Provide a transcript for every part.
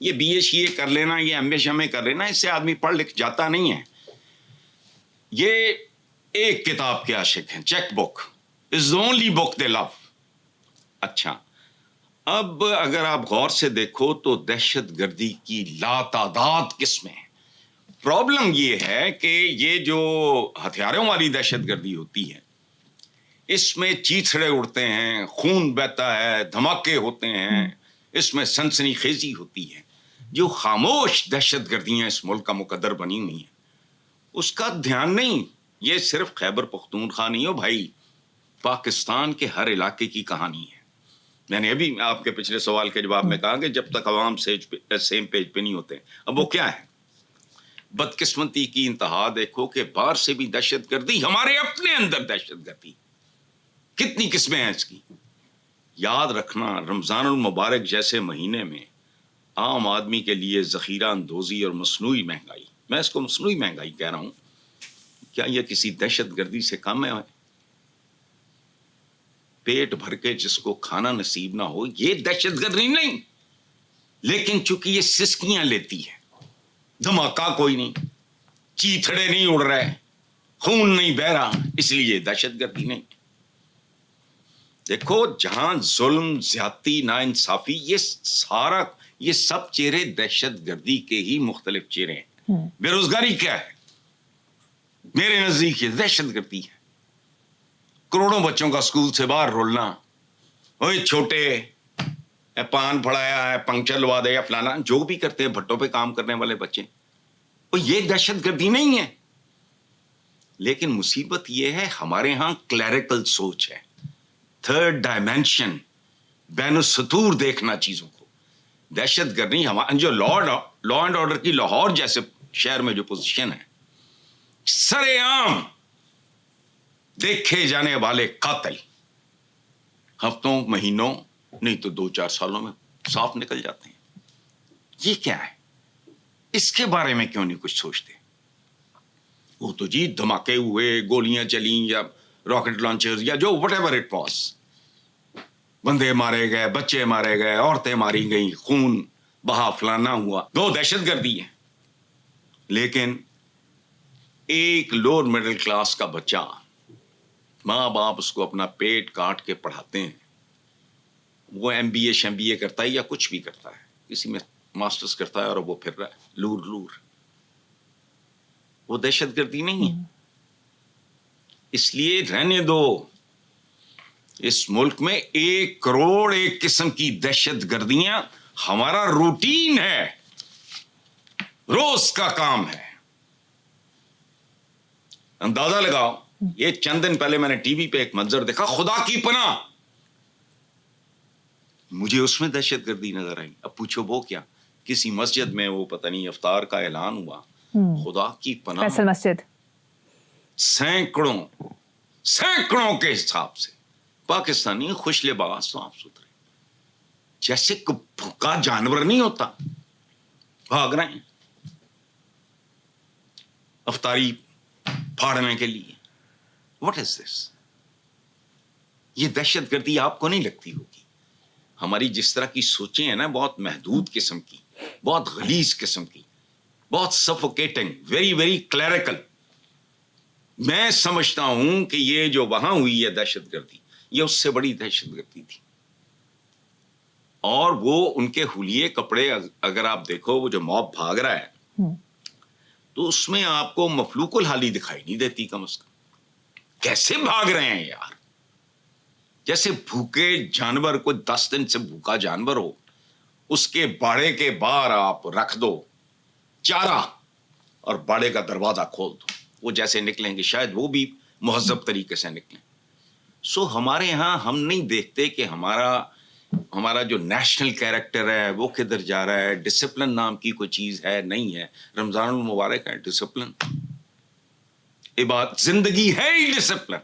یہ BA کر لینا, یہ MA کر لینا, اس سے آدمی پڑھ لکھ جاتا نہیں ہے. یہ ایک کتاب کے عاشق ہیں, cheque book is the only book they love. اچھا, اب اگر آپ غور سے دیکھو تو دہشت گردی کی لاتعداد قسمیں ہیں. پرابلم یہ ہے کہ یہ جو ہتھیاروں والی دہشت گردی ہوتی ہے, اس میں چیتھڑے اڑتے ہیں, خون بہتا ہے, دھماکے ہوتے ہیں, اس میں سنسنی خیزی ہوتی ہے. جو خاموش دہشت گردیاں اس ملک کا مقدر بنی ہوئی ہیں, اس کا دھیان نہیں. یہ صرف خیبر پختونخوا نہیں ہو بھائی, پاکستان کے ہر علاقے کی کہانی ہے. میں نے ابھی آپ کے پچھلے سوال کے جواب میں کہا کہ جب تک عوام سیم پیج پہ نہیں ہوتے. اب وہ کیا ہے؟ بدقسمتی کی انتہا دیکھو کہ باہر سے بھی دہشت گردی, ہمارے اپنے اندر دہشت گردی. کتنی قسمیں ہیں اس کی. یاد رکھنا, رمضان المبارک جیسے مہینے میں عام آدمی کے لیے ذخیرہ اندوزی اور مصنوعی مہنگائی, میں اس کو مصنوعی مہنگائی کہہ رہا ہوں, کیا یہ کسی دہشت گردی سے کم ہے؟ پیٹ بھر کے جس کو کھانا نصیب نہ ہو, یہ دہشت گردی نہیں. لیکن چونکہ یہ سسکیاں لیتی ہے, دھماکہ کوئی نہیں, چیتھڑے نہیں اڑ رہے, خون نہیں بہ رہا, اس لیے دہشت گردی نہیں. دیکھو, جہاں ظلم, زیادتی, ناانصافی, یہ سب چہرے دہشت گردی کے ہی مختلف چہرے ہیں. بے روزگاری کیا ہے؟ میرے نزدیک یہ دہشت گردی ہے. کروڑوں بچوں کا سکول سے باہر رولنا, اوے چھوٹے پان پڑایا ہے, پنکچر لوا دے یا فلانا, جو بھی کرتے ہیں بھٹوں پہ کام کرنے والے بچے, یہ دہشت گردی نہیں ہے. لیکن مصیبت یہ ہے ہمارے ہاں کلیریکل سوچ ہے, تھرڈ ڈائمینشن, بین السطور دیکھنا چیزوں کو. دہشت گردی ہمارا جو لا اینڈ آرڈر کی لاہور جیسے شہر میں جو پوزیشن ہے, سرے عام دیکھے جانے والے قاتل ہفتوں, مہینوں, نہیں تو 2-4 سالوں میں صاف نکل جاتے ہیں. یہ کیا ہے؟ اس کے بارے میں کیوں نہیں کچھ سوچتے؟ وہ تو جی دھماکے ہوئے, گولیاں چلیں یا راکٹ لانچر یا جو وٹ ایور اٹ واز, بندے مارے گئے, بچے مارے گئے, عورتیں ماری گئیں, خون بہا, فلانا ہوا, وہ دہشت گردی ہے. لیکن ایک لوور مڈل کلاس کا بچہ, ماں باپ اس کو اپنا پیٹ کاٹ کے پڑھاتے ہیں, وہ MBA کرتا ہے یا کچھ بھی کرتا ہے, کسی میں ماسٹرز کرتا ہے, اور وہ پھر رہا ہے لور. وہ دہشت گردی نہیں ہے. اس لیے رہنے دو. اس ملک میں 1 کروڑ ایک قسم کی دہشت گردیاں ہمارا روٹین ہے, روز کا کام ہے. اندازہ لگاؤ, یہ چند دن پہلے میں نے ٹی وی پہ ایک منظر دیکھا, خدا کی پناہ مجھے اس میں دہشت گردی نظر آئی. اب پوچھو وہ کیا؟ کسی مسجد میں وہ پتہ نہیں افطار کا اعلان ہوا, خدا کی پناہ, فیصل مسجد, سینکڑوں کے حساب سے پاکستانی خوش لباس, صاف ستھرے, جیسے بھوکا جانور نہیں ہوتا, بھاگ رہے ہیں افطاری پھاڑنے کے لیے. واٹ از دس؟ یہ دہشت گردی آپ کو نہیں لگتی ہوگی. ہماری جس طرح کی سوچیں ہیں نا, بہت محدود قسم کی, بہت غلیظ قسم کی, بہت سفوکیٹنگ, ویری ویری کلیریکل. میں سمجھتا ہوں کہ یہ جو وہاں ہوئی ہے دہشت گردی, یہ اس سے بڑی دہشت گردی تھی. اور وہ ان کے حلیے کپڑے اگر آپ دیکھو, وہ جو موب بھاگ رہا ہے تو اس میں آپ کو مفلوق الحالی دکھائی نہیں دیتی. کم از کم کیسے بھاگ رہے ہیں یار, جیسے بھوکے جانور, کوئی 10 دن سے بھوکا جانور ہو, اس کے باڑے کے باہر آپ رکھ دو چارہ اور باڑے کا دروازہ کھول دو, وہ جیسے نکلیں گے شاید وہ بھی مہذب طریقے سے نکلیں. سو ہمارے ہاں ہم نہیں دیکھتے کہ ہمارا جو نیشنل کیریکٹر ہے وہ کدھر جا رہا ہے. ڈسپلن نام کی کوئی چیز ہے نہیں ہے. رمضان المبارک ہے ڈسپلن, عبادت, زندگی ہے ہی ڈسپلن.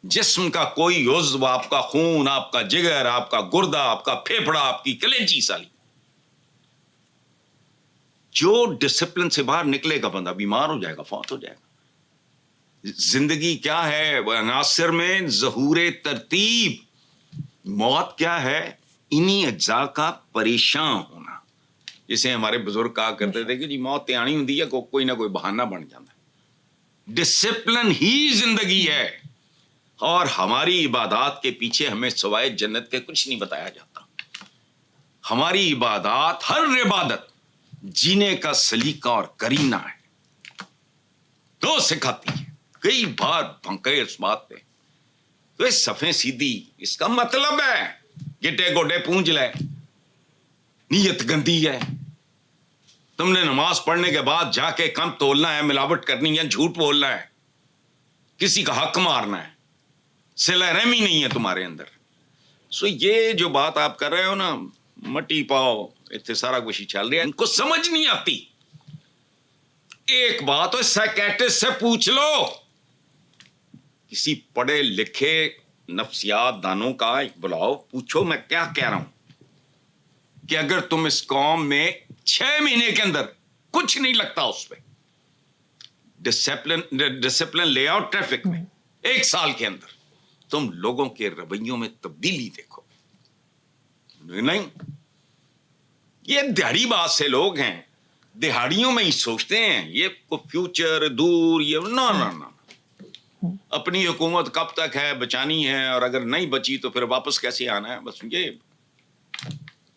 جسم کا کوئی عضو, آپ کا خون, آپ کا جگر, آپ کا گردہ, آپ کا پھیپھڑا, آپ کی کلیجی سالی, جو ڈسپلن سے باہر نکلے گا بندہ بیمار ہو جائے گا, فوت ہو جائے گا. زندگی کیا ہے؟ عناصر میں ظہور ترتیب. موت کیا ہے؟ انہی اجزاء کا پریشان ہونا. جسے ہمارے بزرگ کہا کرتے تھے کہ جی موت تے آنی ہوندی ہے, کوئی نہ کوئی بہانہ بن جاتا ہے. ڈسپلن ہی زندگی ہے, اور ہماری عبادات کے پیچھے ہمیں سوائے جنت کے کچھ نہیں بتایا جاتا. ہماری عبادات, ہر عبادت جینے کا سلیقہ اور کرینہ ہے, تو سکھاتی ہے. کئی بار بھنکے اس بات پہ, تو صفیں سیدھی, اس کا مطلب ہے گٹے گوڈے پونج لے, نیت گندی ہے. تم نے نماز پڑھنے کے بعد جا کے کم تولنا ہے, ملاوٹ کرنی ہے, جھوٹ بولنا ہے, کسی کا حق مارنا ہے, صلہ رحمی نہیں ہے تمہارے اندر. سو یہ جو بات آپ کر رہے ہو نا, مٹی پاؤ, اتنے سارا کچھ ہی چل رہا ہے, ان کو سمجھ نہیں آتی. ایک بات ہو, سائیکیٹرسٹ سے پوچھ لو, کسی پڑھے لکھے نفسیات دانوں کا بلاؤ, پوچھو میں کیا کہہ رہا ہوں, کہ اگر تم اس قوم میں 6 مہینے کے اندر کچھ نہیں لگتا اس پہ, ڈسپلن لے آؤ ٹریفک میں, 1 سال کے اندر تم لوگوں کے رویوں میں تبدیلی دیکھو. نہیں, یہ دہاڑی بات سے لوگ ہیں, دہاڑیوں میں ہی سوچتے ہیں یہ کو فیوچر دور, یہ نہ اپنی حکومت کب تک ہے, بچانی ہے, اور اگر نہیں بچی تو پھر واپس کیسے آنا ہے. بس یہ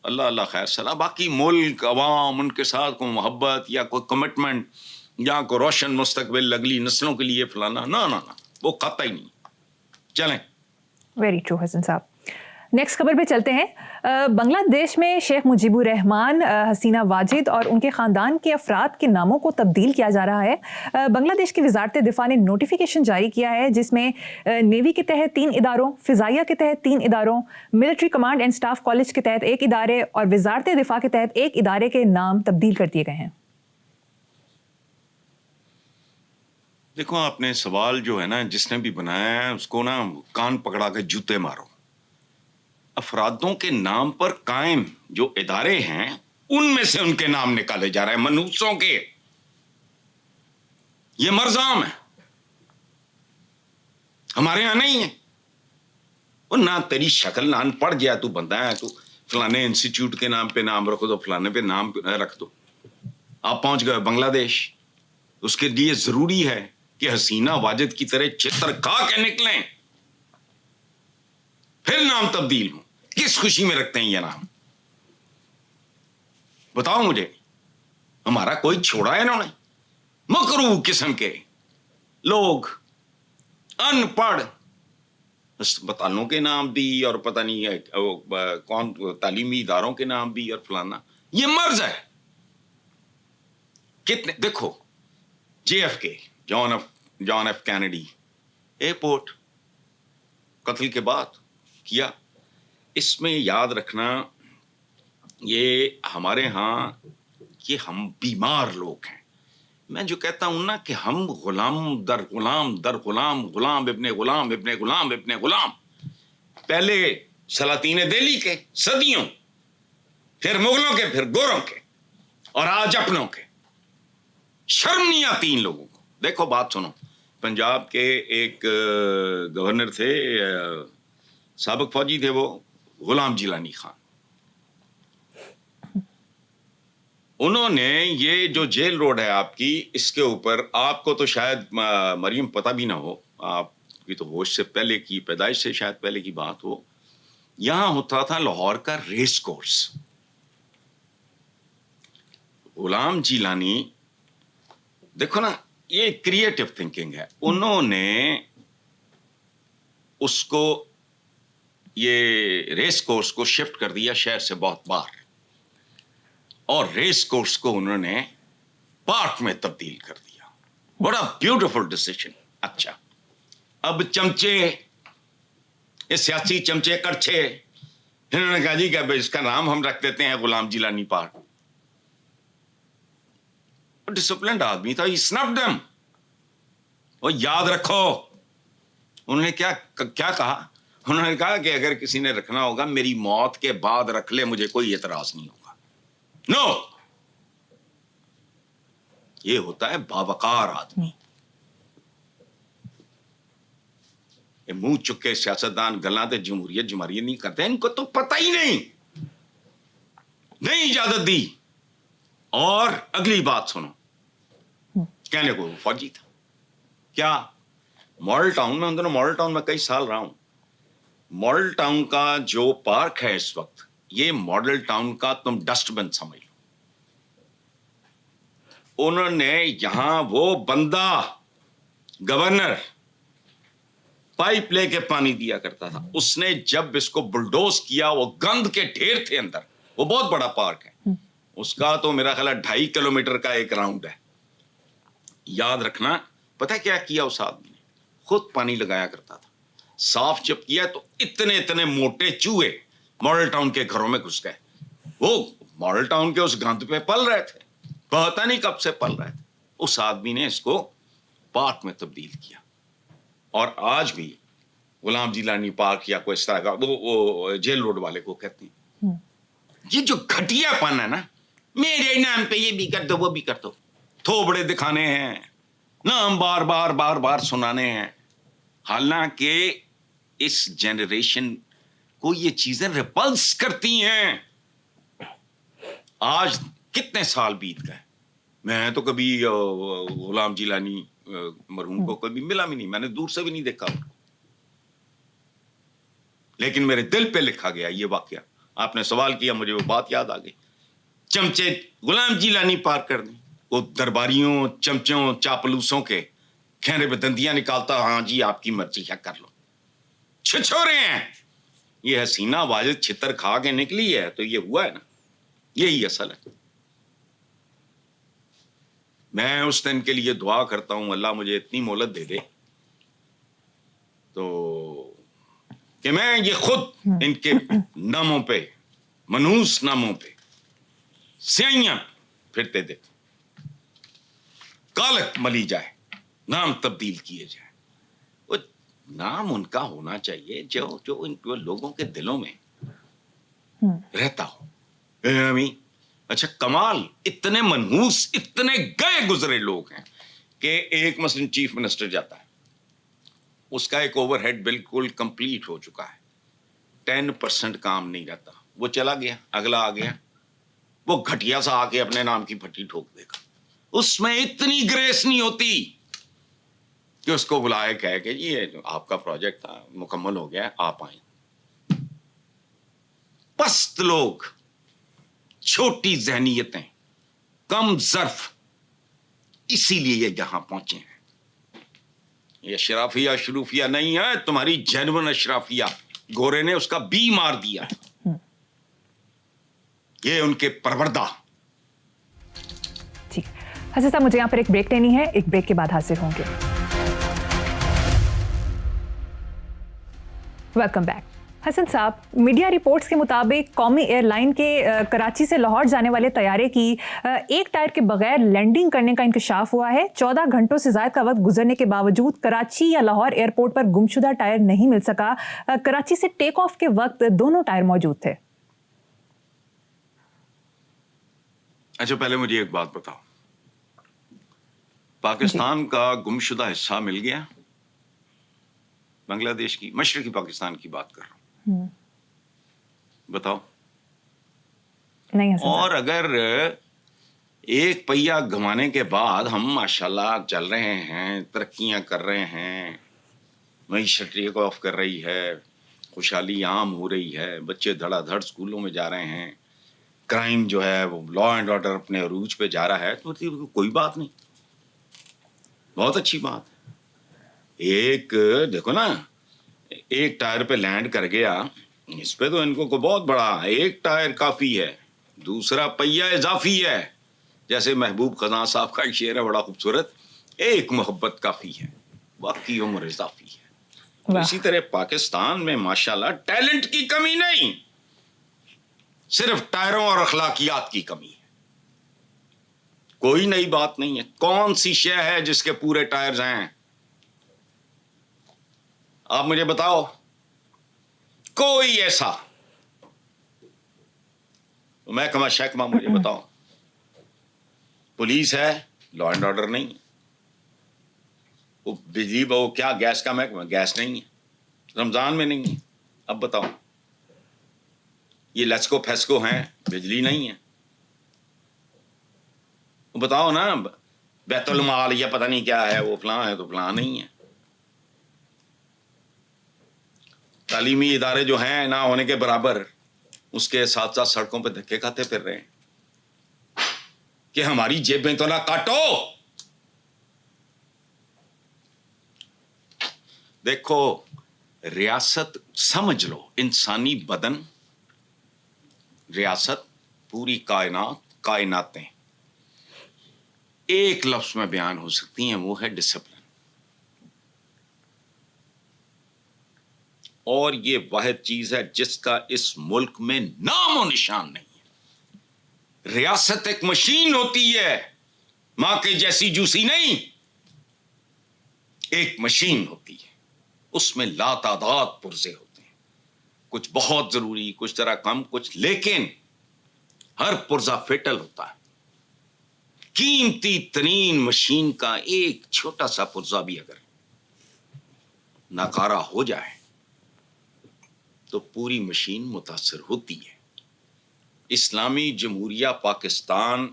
اللہ اللہ خیر سلا. باقی ملک, عوام, ان کے ساتھ کوئی محبت یا کوئی کمٹمنٹ یا کوئی روشن مستقبل اگلی نسلوں کے لیے فلانا, نہ وہ قطعی نہیں. چلیں. ویری ٹرو حسن صاحب. نیکسٹ خبر پہ چلتے ہیں. بنگلہ دیش میں شیخ مجیب الرحمان, حسینہ واجد اور ان کے خاندان کے افراد کے ناموں کو تبدیل کیا جا رہا ہے. بنگلہ دیش کی وزارت دفاع نے نوٹیفیکیشن جاری کیا ہے جس میں نیوی کے تحت 3 اداروں, فضائیہ کے تحت 3 اداروں, military command and staff college کے تحت 1 ادارے اور وزارت دفاع کے تحت 1 ادارے کے نام تبدیل کر دیے گئے ہیں. دیکھو, آپ نے سوال جو ہے نا, جس نے بھی بنایا ہے اس کو نا کان پکڑا کے جوتے مارو. افرادوں کے نام پر قائم جو ادارے ہیں ان میں سے ان کے نام نکالے جا رہے ہیں, منحوسوں کے. یہ مرزام ہے, ہمارے یہاں نہیں ہے. اور نہ تیری شکل, نہ ان پڑھ گیا تو بندہ ہے, تو فلانے انسٹیٹیوٹ کے نام پہ نام رکھو, تو فلانے پہ نام رکھ دو. آپ پہنچ گئے بنگلہ دیش, اس کے لیے ضروری ہے کہ حسینہ واجد کی طرح چتر کھا کے نکلیں, پھر نام تبدیل ہوں. کس خوشی میں رکھتے ہیں یہ نام, بتاؤ مجھے. ہمارا کوئی چھوڑا ہے انہوں نے؟ مکروہ قسم کے لوگ, ان پڑھ, اسپتالوں کے نام بھی, اور پتہ نہیں کون تعلیمی اداروں کے نام بھی, اور فلانا. یہ مرض ہے. کتنے دیکھو, JFK, John F Kennedy airport قتل کے بعد کیا. اس میں یاد رکھنا, یہ ہمارے ہاں یہ ہم بیمار لوگ ہیں. میں جو کہتا ہوں نا کہ ہم غلام در غلام در غلام, غلام ابن غلام ابن غلام ابن غلام. پہلے سلاطین دہلی کے صدیوں, پھر مغلوں کے, پھر گوروں کے, اور آج اپنوں کے. شرم نہیں آتی ان لوگوں کو. دیکھو بات سنو, پنجاب کے ایک گورنر تھے, سابق فوجی تھے, وہ غلام جیلانی خان. انہوں نے یہ جو جیل روڈ ہے آپ کی, اس کے اوپر, آپ کو تو شاید مریم پتہ بھی نہ ہو, آپ کی تو ہوش سے پہلے کی, پیدائش سے شاید پہلے کی بات ہو, یہاں ہوتا تھا لاہور کا ریس کورس. غلام جیلانی, دیکھو نا, یہ کریٹو تھنکنگ ہے. انہوں نے اس کو, یہ ریس کورس کو شفٹ کر دیا شہر سے بہت باہر, اور ریس کورس کو انہوں نے پارک میں تبدیل کر دیا. بڑا بیوٹیفل ڈیسیژن. اچھا, اب چمچے, یہ سیاسی چمچے کڑچے, انہوں نے کہا جی کہ اس کا نام ہم رکھ دیتے ہیں غلام جیلانی پارک. ڈسپلنڈ آدمی تھا, اسنفڈ دم. اور یاد رکھو, انہوں نے کیا کہا, انہوں نے کہا کہ اگر کسی نے رکھنا ہوگا میری موت کے بعد رکھ لے, مجھے کوئی اعتراض نہیں ہوگا. نو, یہ ہوتا ہے باوقار آدمی. منہ چکے سیاستدان گلاں تے جمہوریت نہیں کرتے, ان کو تو پتہ ہی نہیں اجازت دی. اور اگلی بات سنو، کہنے کو فوجی تھا کیا؟ ماڈل ٹاؤن میں، اندر ماڈل ٹاؤن میں کئی سال رہا ہوں. ماڈل ٹاؤن کا جو پارک ہے اس وقت، یہ ماڈل ٹاؤن کا تم ڈسٹ بن سمجھ لو. انہوں نے یہاں وہ بندہ گورنر پائپ لے کے پانی دیا کرتا تھا، اس نے جب اس کو بلڈوز کیا، وہ گند کے ڈھیر تھے اندر. وہ بہت بڑا پارک ہے، اس کا تو میرا خیال ہے 2.5 کلومیٹر کا ایک راؤنڈ ہے. یاد رکھنا، پتہ کیا کیا اس آدمی نے؟ خود پانی لگایا کرتا تھا. صاف جب کیا تو اتنے موٹے چوہے ماڈل ٹاؤن کے گھروں میں گھس گئے. وہ ماڈل ٹاؤن کے اس گند پہ پل رہے تھے، پتہ نہیں کب سے پل رہے تھے. اس آدمی نے اس کو پارک میں تبدیل کیا. اور آج بھی غلام جیلانی پارک یا کوئی اس طرح کا، وہ جیل روڈ والے کو کہتے ہیں. یہ جو گھٹیا پن ہے نا، میرے نام پہ یہ بھی کر دو وہ بھی کر دو، تھوبڑے دکھانے ہیں، نام بار بار بار بار سنانے ہیں. حالانکہ اس جنریشن کو یہ چیزیں ریپلس کرتی ہیں. آج کتنے سال بیت گئے، میں تو کبھی غلام جیلانی مرحوم کو کبھی ملا بھی نہیں، میں نے دور سے بھی نہیں دیکھا، لیکن میرے دل پہ لکھا گیا یہ واقعہ. آپ نے سوال کیا، مجھے وہ بات یاد آ گئی. چمچے غلام جیلانی پار کر دیں، وہ درباریوں، چمچوں، چاپلوسوں کے کھیرے پہ دندیاں نکالتا، ہاں جی آپ کی مرضی ہے کر لو. چھچورے ہیں. یہ حسینہ واجد چھتر کھا کے نکلی ہے تو یہ ہوا ہے نا، یہی اصل ہے. میں اس دن کے لیے دعا کرتا ہوں اللہ مجھے اتنی مہلت دے دے تو کہ میں یہ خود ان کے ناموں پہ، منحوس ناموں پہ سیاہیاں پھرتے دیکھوں، کالک ملی جائے، نام تبدیل کیے جائے. وہ نام ان کا ہونا چاہیے جو ان لوگوں کے دلوں میں رہتا ہو. اچھا کمال، اتنے منحوس، اتنے گئے گزرے لوگ ہیں کہ ایک مثلا چیف منسٹر جاتا ہے، اس کا ایک اوور ہیڈ بالکل کمپلیٹ ہو چکا ہے، 10% کام نہیں رہتا، وہ چلا گیا، اگلا آ گیا، وہ گھٹیا سا آ کے اپنے نام کی پھٹی ٹھوک دے گا. اس میں اتنی گریس نہیں ہوتی کہ اس کو بلائے کہے کہ یہ آپ کا پروجیکٹ تھا مکمل ہو گیا، آپ آئیں. پست لوگ، چھوٹی ذہنیتیں، کم ظرف، اسی لیے یہ یہاں پہنچے ہیں. یہ اشرافیہ شروفیہ نہیں ہے، تمہاری جینون اشرافیہ گورے نے اس کا بی مار دیا. یہ ان کے پروردہ. ٹھیک حسن صاحب، مجھے یہاں پر ایک بریک لینی ہے، ایک بریک کے بعد حاضر ہوں گے. Welcome back. حسن صاحب، میڈیا رپورٹس کے مطابق قومی ایئر لائن کے کراچی سے لاہور جانے والے طیارے کی ایک ٹائر کے بغیر لینڈنگ کرنے کا انکشاف ہوا ہے. 14 گھنٹوں سے زائد کا وقت گزرنے کے باوجود کراچی یا لاہور ایئرپورٹ پر گمشدہ ٹائر نہیں مل سکا. کراچی سے ٹیک آف کے وقت دونوں ٹائر موجود تھے. اچھا پہلے مجھے ایک بات بتاؤ، پاکستان کا گمشدہ حصہ مل گیا؟ بنگلہ دیش کی، مشرقی پاکستان کی بات کر رہا ہوں، بتاؤ. نہیں حسن اور اگر ایک پہیا گھمانے کے بعد ہم ماشاءاللہ چل رہے ہیں، ترقیاں کر رہے ہیں، معیشت ٹیک آف کر رہی ہے، خوشحالی عام ہو رہی ہے، بچے دھڑا دھڑ اسکولوں میں جا رہے ہیں، کرائم جو ہے وہ لا اینڈ آرڈر اپنے عروج پہ جا رہا ہے، تو کوئی بات نہیں، بہت اچھی بات ہے. ایک دیکھو نا، ایک ٹائر پہ لینڈ کر گیا، اس پہ تو ان کو بہت بڑا، ایک ٹائر کافی ہے، دوسرا پہیا اضافی ہے. جیسے محبوب خزاں صاحب کا شعر ہے بڑا خوبصورت، ایک محبت کافی ہے، باقی عمر اضافی ہے. تو اسی طرح پاکستان میں ماشاءاللہ ٹیلنٹ کی کمی نہیں، صرف ٹائروں اور اخلاقیات کی کمی ہے. کوئی نئی بات نہیں ہے. کون سی شے ہے جس کے پورے ٹائرز ہیں؟ آپ مجھے بتاؤ، کوئی ایسا محکمہ شہکمہ مجھے بتاؤ. پولیس ہے، لا اینڈ آرڈر نہیں ہے. وہ بجلی وہ کیا گیس کا محکمہ، گیس نہیں ہے، رمضان میں نہیں ہے. اب بتاؤ، یہ لسکو پھسکو ہیں، بجلی نہیں ہے. بتاؤ نا بیت المال یا پتہ نہیں کیا ہے وہ فلاں ہے تو فلاں نہیں ہے. تعلیمی ادارے جو ہیں نہ ہونے کے برابر اس کے ساتھ ساتھ سڑکوں پہ دھکے کھاتے پھر رہے ہیں کہ ہماری جیبیں تو نہ کاٹو. دیکھو ریاست سمجھ لو انسانی بدن ریاست پوری کائناتیں ایک لفظ میں بیان ہو سکتی ہیں وہ ہے ڈسپلن. اور یہ واحد چیز ہے جس کا اس ملک میں نام و نشان نہیں ہے. ریاست ایک مشین ہوتی ہے ماں کے جیسی جوسی نہیں, ایک مشین ہوتی ہے اس میں لا تعداد پرزے ہوتے ہیں, کچھ بہت ضروری کچھ ذرا کم کچھ, لیکن ہر پرزہ فیٹل ہوتا ہے. قیمتی ترین مشین کا ایک چھوٹا سا پرزہ بھی اگر ناکارہ ہو جائے تو پوری مشین متاثر ہوتی ہے. اسلامی جمہوریہ پاکستان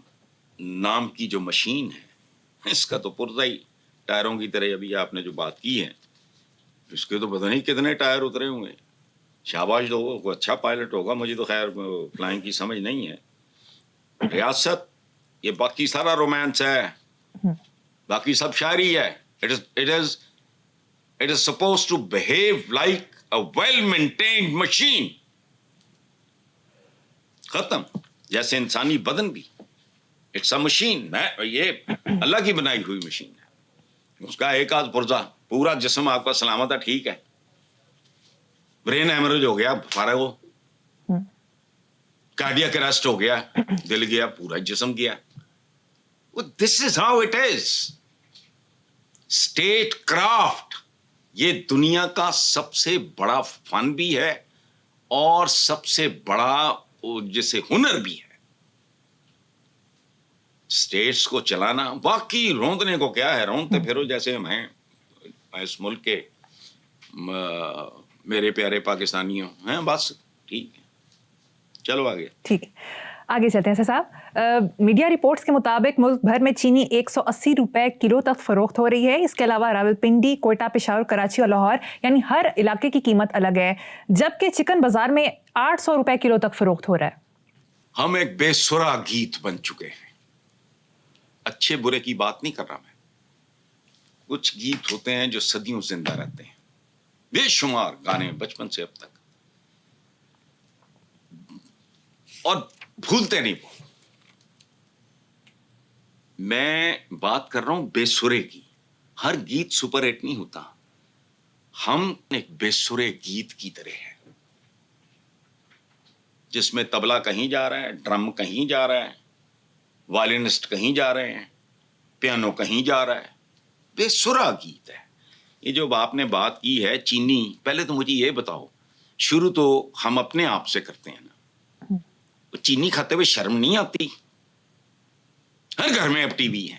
نام کی جو مشین ہے اس کا تو پرزہ ہی ٹائروں کی طرح, ابھی آپ نے جو بات کی ہے اس کے تو پتہ نہیں کتنے ٹائر اترے ہوئے. شاباش دو, کوئی اچھا پائلٹ ہوگا, مجھے تو خیر فلائنگ کی سمجھ نہیں ہے. ریاست یہ باقی سارا رومانس ہے, باقی سب شاعری ہے. It is supposed to behave like a well-maintained machine. ختم. جیسے انسانی بدن بھی اٹس اے مشین, یہ اللہ کی بنائی ہوئی مشین ہے. اس کا ایک آدھ پرزہ, پورا جسم آپ کا سلامت ہے, ٹھیک ہے, برین ہیمریج ہو گیا فارغ ہو, کارڈیاک اریسٹ ہو گیا, دل گیا, پورا جسم گیا. This is how it is. Statecraft یہ دنیا کا سب سے بڑا فن بھی ہے اور سب سے بڑا جیسے ہنر بھی ہے. اسٹیٹس کو چلانا, باقی روندنے کو کیا ہے, روندتے پھرو جیسے ہم ہیں اس ملک کے میرے پیارے پاکستانیوں ہیں, بس ٹھیک ہے. چلو آگے. ٹھیک ہے, آگے چلتے ہیں صاحب. میڈیا رپورٹس کے مطابق ملک بھر میں چینی 180 روپے کلو تک فروخت ہو رہی ہے. اس کے علاوہ راولپنڈی, کوئٹہ, پشاور, کراچی اور لاہور یعنی ہر علاقے کی قیمت الگ ہے, جبکہ چکن بازار میں 800 روپے کلو تک فروخت ہو رہا ہے. ہم ایک بے سرا گیت بن چکے ہیں. اچھے برے کی بات نہیں کر رہا میں, کچھ گیت ہوتے ہیں جو صدیوں زندہ رہتے ہیں, بے شمار گانے بچپن سے اب تک, اور بھولتے نہیں وہ. میں بات کر رہا ہوں بے سرے کی. ہر گیت سپر ہٹ نہیں ہوتا. ہم ایک بے سرے گیت کی طرح ہے جس میں تبلا کہیں جا رہا ہے, ڈرم کہیں جا رہا ہے, وائلنسٹ کہیں جا رہے ہیں, پیانو کہیں جا رہا ہے. بے سرا گیت ہے. یہ جو آپ نے بات کی ہے چینی, پہلے تو مجھے یہ بتاؤ, شروع تو ہم اپنے آپ سے کرتے ہیں نا, چینی کھاتے ہوئے شرم نہیں آتی؟ ہر گھر میں اب ٹی وی ہے,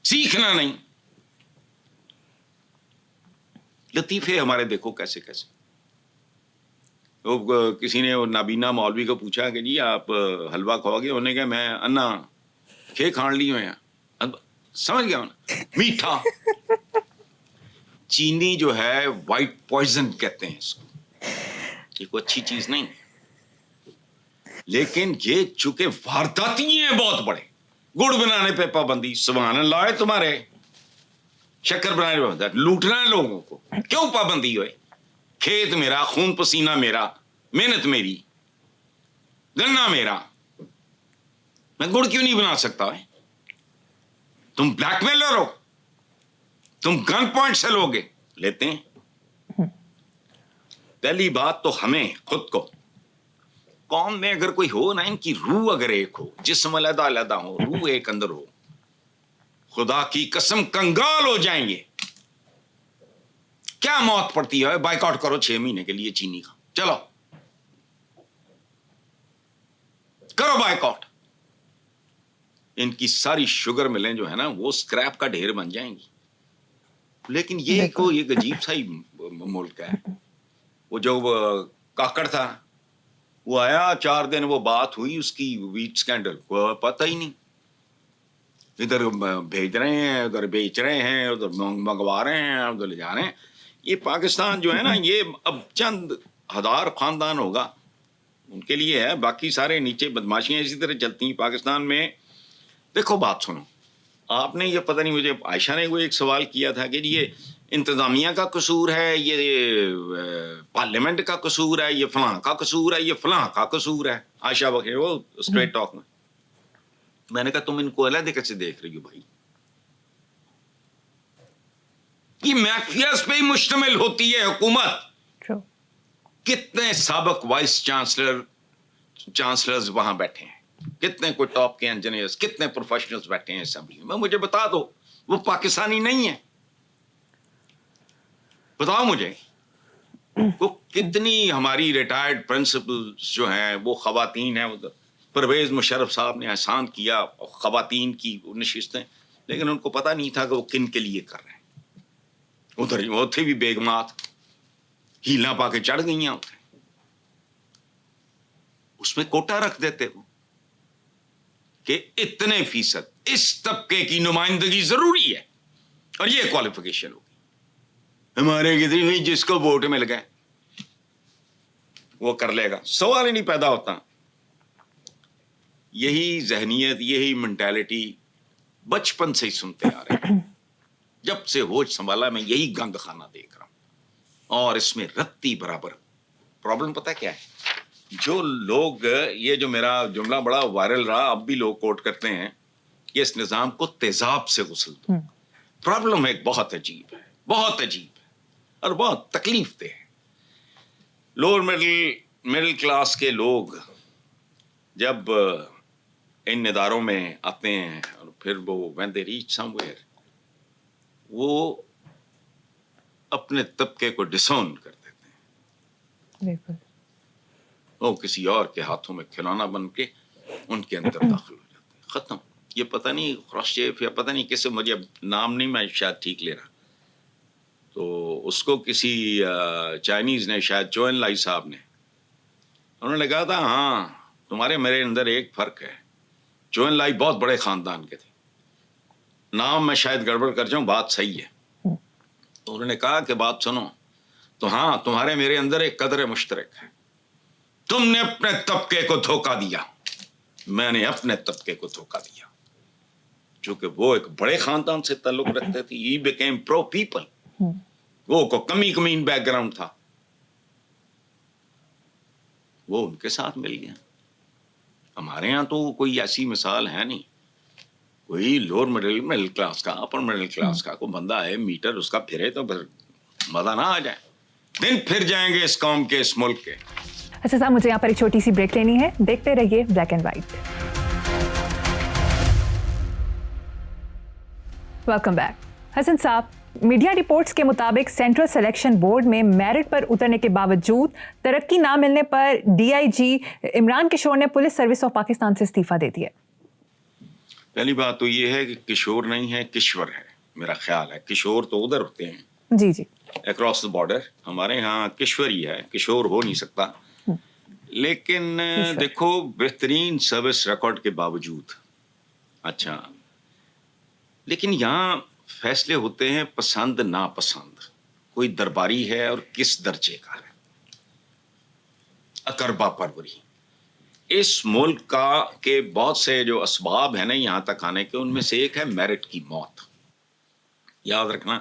سیکھنا نہیں. لطیفے ہمارے دیکھو کیسے کیسے. کسی نے نابینا مولوی کو پوچھا کہ جی آپ حلوہ کھاؤ گے, انہوں نے کہا میں انا کھے کھان لی ہوئے ہیں. سمجھ گیا نا, میٹھا. چینی جو ہے وائٹ پوائزن کہتے ہیں اس کو, یہ کوئی اچھی چیز نہیں ہے. لیکن یہ چونکہ وارداتی ہیں بہت بڑے. گڑ بنانے پہ پابندی, سبحان اللہ ہے تمہارے, شکر بنانے پہ پابندی, لوٹنا ہے لوگوں کو, کیوں پابندی ہوئے؟ کھیت میرا, خون پسینہ میرا, محنت میری, گنا میرا, میں گڑ کیوں نہیں بنا سکتا ہے؟ تم بلیک میلر ہو, تم گن پوائنٹ سے لوگے لیتے ہیں. پہلی بات تو ہمیں خود کو, قوم میں اگر کوئی ہو نا, ان کی روح اگر ایک ہو, جسم علیحدہ علیحدہ ہو, روح ایک اندر ہو, خدا کی قسم کنگال ہو جائیں گے. کیا موت پڑتی ہے, بائیکاٹ کرو 6 مہینے کے لیے چینی کا, چلو کرو بائیکاٹ. ان کی ساری شوگر ملیں جو ہے نا وہ اسکریپ کا ڈھیر بن جائیں گی. لیکن یہ کوئی ایک عجیب سا ہی ملک ہے. وہ جو کاکڑ تھا وہ آیا 4 دن, وہ بات ہوئی اس کی ویٹ سکینڈل, کو پتہ ہی نہیں. ادھر بھیج رہے ہیں, ادھر بیچ رہے ہیں, ادھر منگوا رہے ہیں, ادھر لے جا رہے ہیں. یہ پاکستان جو ہے نا, یہ اب چند ہزار خاندان ہوگا ان کے لیے ہے, باقی سارے نیچے بدماشیاں اسی طرح چلتی ہیں پاکستان میں. دیکھو بات سنو, آپ نے یہ پتہ نہیں, مجھے عائشہ نے کوئی ایک سوال کیا تھا کہ یہ انتظامیہ کا قصور ہے, یہ پارلیمنٹ کا قصور ہے, یہ فلاں کا قصور ہے, یہ فلاں کا قصور ہے. عائشہ بخیر وہ اسٹریٹ ٹاک میں نے کہا تم ان کو علیحدہ کیسے دیکھ رہی ہو بھائی؟ یہ میفیاز پہ ہی مشتمل ہوتی ہے حکومت. True. کتنے سابق وائس چانسلرز وہاں بیٹھے ہیں, کتنے کوئی ٹاپ کے انجینئرز, کتنے پروفیشنلز بیٹھے ہیں اسمبلی میں. مجھے بتا دو وہ پاکستانی نہیں ہے؟ بتاؤ مجھے وہ کتنی ہماری ریٹائرڈ پرنسپل جو ہیں وہ خواتین ہیں. ادھر پرویز مشرف صاحب نے احسان کیا خواتین کی نشستیں, لیکن ان کو پتہ نہیں تھا کہ وہ کن کے لیے کر رہے ہیں. ادھر وہ تھے بھی بیگمات, ہیلا پا کے چڑھ گئی ہیں ادھر. اس میں کوٹا رکھ دیتے ہو کہ اتنے فیصد اس طبقے کی نمائندگی ضروری ہے, اور یہ کوالیفیکیشن ہوگی. ہمارے کتنی ہوئی جس کو ووٹ مل گئے وہ کر لے گا, سوال ہی نہیں پیدا ہوتا. یہی ذہنیت, یہی مینٹالٹی بچپن سے ہی سنتے آ رہے ہیں. جب سے ہوش سنبھالا میں یہی گند خانہ دیکھ رہا ہوں, اور اس میں رتی برابر پرابلم پتہ کیا ہے؟ جو لوگ, یہ جو میرا جملہ بڑا وائرل رہا, اب بھی لوگ کوٹ کرتے ہیں کہ اس نظام کو تیزاب سے غسل دو. پرابلم ایک بہت عجیب ہے, بہت عجیب ہے اور بہت تکلیف دہ ہے. لوور مڈل کلاس کے لوگ جب ان اداروں میں آتے ہیں اور پھر وہ when they reach somewhere وہ اپنے طبقے کو ڈسون کر دیتے ہیں. بالکل. وہ کسی اور کے ہاتھوں میں کھلونا بن کے ان کے اندر داخل ہو جاتے ہیں. ختم. یہ پتہ نہیں خروشچیف یا پتہ نہیں کیسے, مجھے اب نام نہیں میں شاید ٹھیک لے رہا, تو اس کو کسی چائنیز نے, شاید چو ان لائی صاحب نے, انہوں نے کہا تھا ہاں تمہارے میرے اندر ایک فرق ہے. چو ان لائی بہت بڑے خاندان کے تھے, نام میں شاید گڑبڑ کر جاؤں, بات صحیح ہے. تو انہوں نے کہا کہ بات سنو, تو ہاں تمہارے میرے اندر ایک قدر مشترک ہے. تم نے اپنے طبقے کو دھوکہ دیا, میں نے اپنے طبقے کو دھوکہ دیا. چونکہ وہ ایک بڑے خاندان سے تعلق رکھتے تھے, ہی بیکیم پرو پیپل, وہ کو کمین بیک گراؤنڈ تھا, وہ ان کے ساتھ مل گیا. ہمارے ہاں تو کوئی ایسی مثال ہے نہیں. کوئی لوور مڈل کلاس کا, اپر مڈل کلاس کا کوئی بندہ ہے, میٹر اس کا پھرے تو پھر مزہ نہ آ جائے. دن پھر جائیں گے اس قوم کے, اس ملک کے. اچھا صاحب, مجھے یہاں پر ایک چھوٹی سی بریک لینی ہے, دیکھتے رہیے black and white. Welcome back. Hassan صاحب, میڈیا رپورٹس کے مطابق سینٹرل سلیکشن بورڈ میں میرٹ پر اترنے کے باوجود ترقی نہ ملنے پر ڈی آئی جی عمران کشور نے پولیس سروس آف پاکستان سے استعفیٰ دے دیا. پہلی بات تو یہ ہے کہ کشور نہیں ہے, کشور ہے. میرا خیال ہے کشور تو ادھر ہوتے ہیں, جی جی, اکراس دا بارڈر. ہمارے ہاں کشور ہی ہے, کشور ہو نہیں سکتا. لیکن دیکھو, بہترین سروس ریکارڈ کے باوجود, اچھا, لیکن یہاں فیصلے ہوتے ہیں پسند ناپسند. کوئی درباری ہے اور کس درجے کا ہے, اقربا پروری. اس ملک کا کے بہت سے جو اسباب ہیں نا یہاں تک آنے کے, ان میں سے ایک ہے میرٹ کی موت. یاد رکھنا,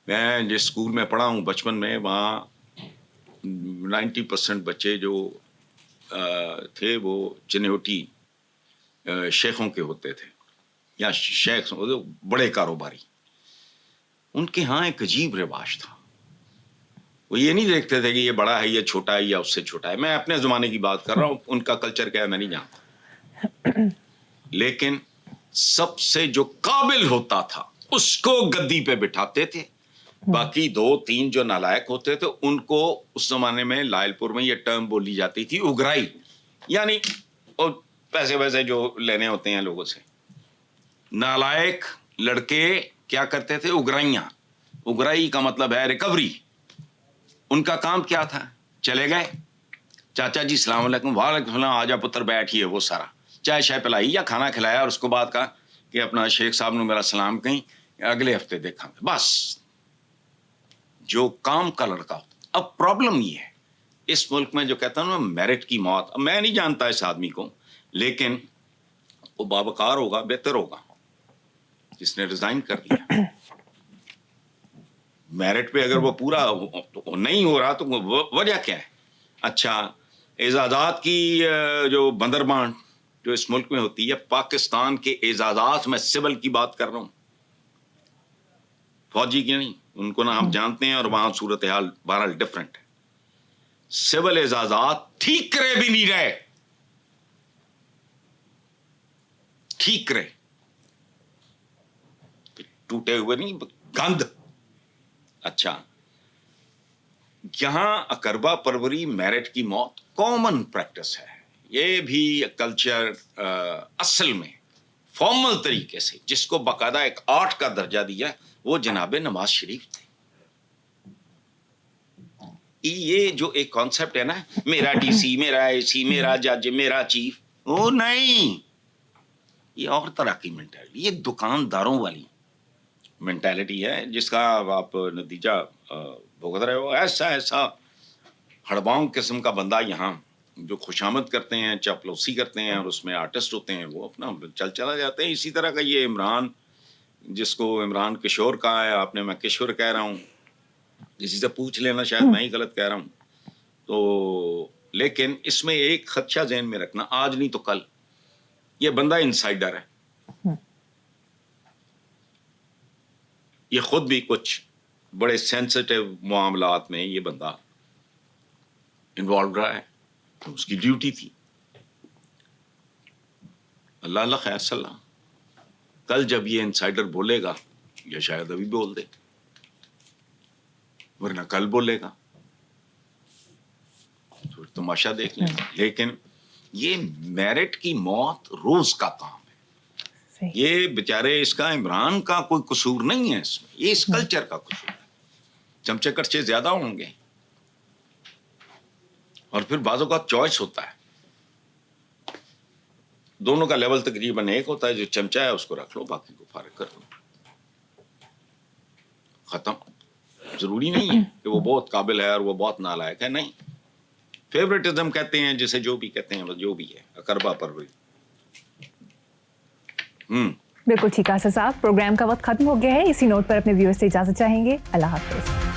میں جس اسکول میں پڑھا ہوں بچپن میں, وہاں 90% بچے جو تھے وہ چنوٹی شیخوں کے ہوتے تھے, یا شیخ بڑے کاروباری. ان کے ہاں ایک عجیب رواج تھا, وہ یہ نہیں دیکھتے تھے کہ یہ بڑا ہے, یہ چھوٹا ہے, یا اس سے چھوٹا ہے. میں اپنے زمانے کی بات کر رہا ہوں, ان کا کلچر کیا ہے میں نہیں جانتا. لیکن سب سے جو قابل ہوتا تھا اس کو گدی پہ بٹھاتے تھے, باقی 2-3 جو نالائق ہوتے تھے ان کو اس زمانے میں لائل پور میں یہ ٹرم بولی جاتی تھی اگرائی, یعنی پیسے ویسے جو لینے ہوتے ہیں لوگوں سے. نالائق لڑکے کیا کرتے تھے, اگرائیاں. اگرائی کا مطلب ہے ریکوری. ان کا کام کیا تھا, چلے گئے, چاچا جی السلام علیکم, وعلیکم السلام, آجا پتر بیٹھیے, وہ سارا چائے شائے پلائی یا کھانا کھلایا, اور اس کو بعد کہا کہ اپنا شیخ صاحب نے میرا سلام کہیں اگلے ہفتے دیکھا گے بس. جو کام کا لڑکا ہوتا. اب پرابلم یہ ہے اس ملک میں جو کہتا ہوں نا میرٹ کی موت. اب میں نہیں جانتا اس آدمی کو, لیکن وہ باوقار ہوگا, بہتر ہوگا جس نے ریزائن کر دیا. میرٹ پہ اگر وہ پورا نہیں ہو رہا تو وجہ کیا ہے؟ اچھا, اعزازات کی جو بندربان جو اس ملک میں ہوتی ہے, پاکستان کے اعزازات, میں سول کی بات کر رہا ہوں, فوجی کی نہیں, ان کو نا ہم جانتے ہیں اور وہاں صورتحال بہرحال ڈفرنٹ ہے. سول اعزازات ٹھیک کرے بھی نہیں رہے, ٹھیک کرے, ٹوٹے ہوئے نہیں, گند. اچھا, یہاں اقربا پروری میرٹ کی موت کامن پریکٹس ہے. یہ بھی کلچر اصل میں فارمل طریقے سے جس کو باقاعدہ ایک آرٹ کا درجہ دیا وہ جناب نواز شریف تھے. یہ جو ایک کانسیپٹ ہے نا, میرا ڈی سی, میرا اے سی, میرا جج, میرا چیف, وہ نہیں, یہ اور طرح کی مینٹالٹی, یہ دکانداروں والی مینٹالٹی ہے جس کا آپ نتیجہ بھگت رہے ہو. ایسا ہڑباؤں قسم کا بندہ یہاں جو خوشامد کرتے ہیں, چاپلوسی کرتے ہیں, اور اس میں آرٹسٹ ہوتے ہیں, وہ اپنا چلا جاتے ہیں. اسی طرح کا یہ عمران, جس کو عمران کشور کہا ہے آپ نے, میں کشور کہہ رہا ہوں, کسی سے پوچھ لینا, شاید میں ہی غلط کہہ رہا ہوں. تو لیکن اس میں ایک خدشہ ذہن میں رکھنا, آج نہیں تو کل یہ بندہ انسائڈر ہے. یہ خود بھی کچھ بڑے سینسٹیو معاملات میں یہ بندہ انوالو رہا ہے, اس کی ڈیوٹی تھی. اللہ اللہ خیر صلاح, کل جب یہ انسائڈر بولے گا یا شاید ابھی بول دے, ورنہ کل بولے گا, تو تماشا دیکھ لیں. لیکن یہ میرٹ کی موت روز کا کام ہے. یہ بیچارے, اس کا عمران کا کوئی قصور نہیں ہے اس میں, یہ اس کلچر کا قصور ہے. چمچے کڑچے زیادہ ہوں گے, اور پھر بعضوں کا چوائس ہوتا ہے, دونوں کا لیول تقریباً ایک ہوتا ہے. جو چمچہ ہے اس کو رکھ لو, باقی کو فارغ کر دو, ختم. ضروری نہیں ہے کہ وہ بہت قابل ہے اور وہ بہت نالائق ہے, نہیں. فیوریٹزم کہتے ہیں جسے, جو بھی کہتے ہیں, جو بھی ہے, اقربا پروری. بالکل ٹھیک ہے حسن صاحب, پروگرام کا وقت ختم ہو گیا ہے. اسی نوٹ پر اپنے ویورز سے اجازت چاہیں گے. اللہ حافظ.